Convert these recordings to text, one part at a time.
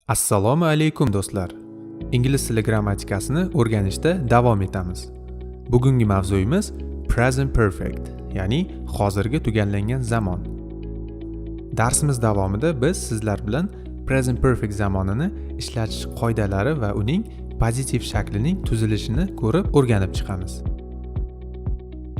Assalomu alaykum do'stlar. Ingliz tili grammatikasini o'rganishda davom etamiz. Bugungi mavzuyimiz present perfect, ya'ni hozirgi tugallangan zamon. Darsimiz davomida biz sizlar bilan present perfect zamonini ishlatish qoidalari va uning pozitiv shaklining tuzilishini ko'rib o'rganib chiqamiz.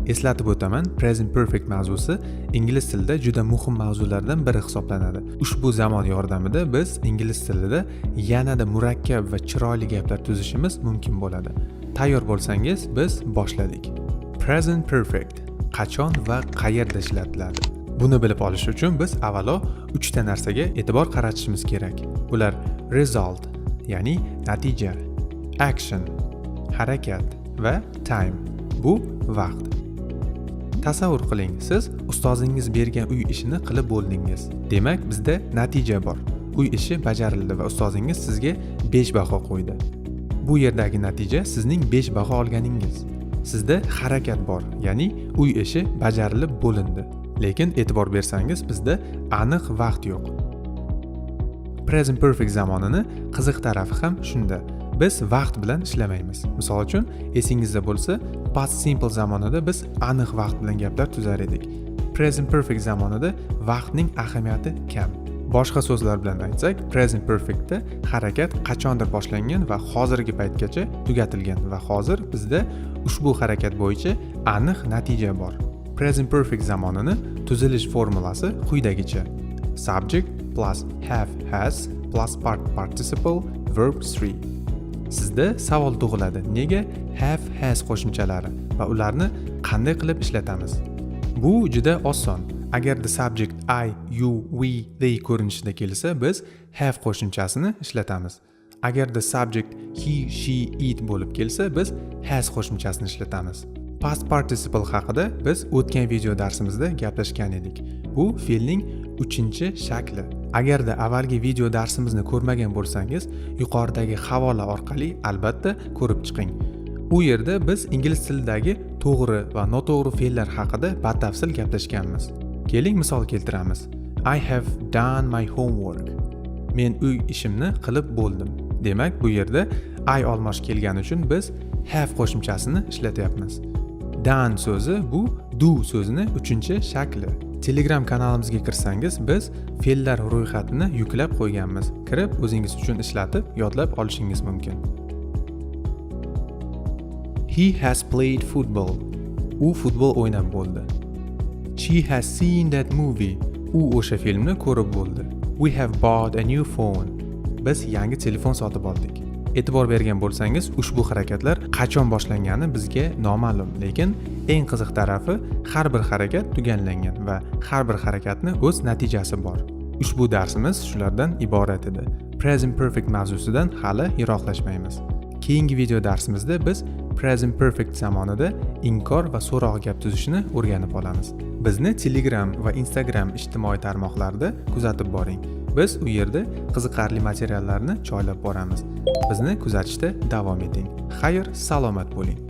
Eslatib o'taman, present perfect mavzusi ingliz tilida juda muhim mavzulardan biri hisoblanadi. Ushbu zamon yordamida biz ingliz tilida yanada murakkab va chiroyli gaplar tuzishimiz mumkin bo'ladi. Tayyor bo'lsangiz, biz boshladik. Present perfect qachon va qayerda ishlatiladi? Buni bilib olish uchun biz avvalo 3 ta narsaga e'tibor qaratishimiz kerak. Bular result, ya'ni natija, action, harakat va time, bu vaqt. Tasavvur qiling, siz ustozingiz bergan uy ishini qilib bo'ldingiz. Demak, bizda natija bor. Uy ishi bajarildi va ustozingiz sizga 5 baho qo'ydi. Bu yerdagi natija sizning 5 baho olganingiz. Sizda harakat bor, ya'ni uy ishi bajarilib bo'lindi. Lekin e'tibor bersangiz, bizda aniq vaqt yo'q. Present perfect zamonini qiziq tarafi ham shunda. Biz vaqt bilan ishlamaymiz. Misol uchun, esingizda bo'lsa, past simple zamonida biz aniq vaqt bilan gaplar tuzar edik. Present perfect zamonida vaqtning ahamiyati kam. Boshqa so'zlar bilan aytsak, present perfectda harakat qachondir boshlangan va hozirgi paytgacha tugatilgan va hozir bizda ushbu harakat bo'yicha aniq natija bor. Present perfect zamonini tuzilish formulasi quyidagicha: subject plus have has plus participle verb 3. Sizda savol tug'iladi. Nega have has qo'shimchalari va ularni qanday qilib ishlatamiz? Bu juda oson. Agar the subject I, you, we, they ko'rinishida kelsa, biz have qo'shimchasini ishlatamiz. Agar the subject he, she, it bo'lib kelsa, biz has qo'shimchasini ishlatamiz. Past participle haqida biz o'tgan video darsimizda gaplashgan edik. Bu fe'lning 3-shakli. Agarda avvalgi video darsimizni ko'rmagan bo'lsangiz, yuqoridagi havola orqali albatta ko'rib chiqing. U yerda biz ingliz tilidagi to'g'ri va noto'g'ri fe'llar haqida batafsil gaplashganmiz. Keling misol keltiramiz. I have done my homework. Men uy ishimni qilib bo'ldim. Demak, bu yerda I olmosh kelgani uchun biz have qo'shimchasini ishlatyapmiz. Done so'zi bu do so'zining 3-shakli. Telegram kanalimizga kirsangiz, biz fe'llar ro'yxatini yuklab qo'yganmiz. Kirib, o'zingiz uchun ishlatib, yodlab olishingiz mumkin. He has played football. U futbol o'ynab bo'ldi. She has seen that movie. U o'sha filmni ko'rib bo'ldi. We have bought a new phone. Biz yangi telefon sotib oldik. E'tibor bergan bo'lsangiz, ushbu harakatlar qachon boshlangani bizga noma'lum, lekin eng qiziq tarafi har bir harakat tugallangan va har bir harakatning o'z natijasi bor. Ushbu darsimiz shulardan iborat edi. Present perfect mavzusidan hali yiroqlashmaymiz. Keyingi video darsimizda biz present perfect zamonida inkor va so'roq gap tuzishni o'rganib olamiz. Bizni Telegram va Instagram ijtimoiy tarmoqlarida kuzatib boring. Biz u yerda qiziqarli materiallarni joylab boramiz. Bizni kuzatishda davom eting. Xayr, salomat bo'ling.